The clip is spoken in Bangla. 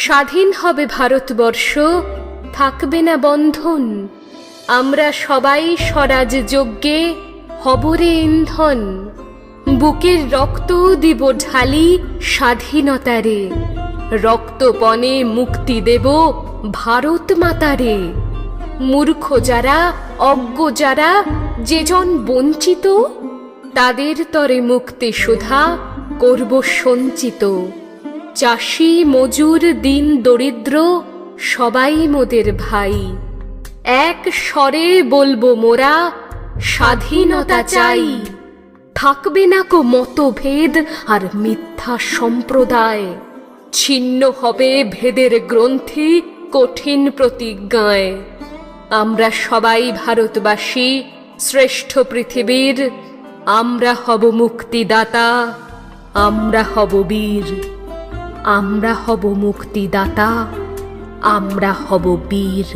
স্বাধীন হবে ভারতবর্ষ, থাকবে না বন্ধন। আমরা সবাই স্বরাজ যজ্ঞে হবরে ইন্ধন। বুকের রক্ত দিব ঢালি স্বাধীনতারে, রক্তপণে মুক্তি দেব ভারত মাতারে। মূর্খ যারা, অজ্ঞ যারা, যেজন বঞ্চিত, তাদের তরে মুক্তি সুধা করব সঞ্চিত। চাষি মজুর দিন দরিদ্র সবাই মোদের ভাই, এক স্বরে বলবো মোরা স্বাধীনতা চাই। থাকবে না কো মতভেদ আর মিথ্যা সম্প্রদায়, ছিন্ন হবে ভেদের গ্রন্থি কঠিন প্রতিজ্ঞায়। আমরা সবাই ভারতবাসী, শ্রেষ্ঠ পৃথিবীর। আমরা হব মুক্তিদাতা, আমরা হব বীর। আমরা হব মুক্তিদাতা, আমরা হব বীর।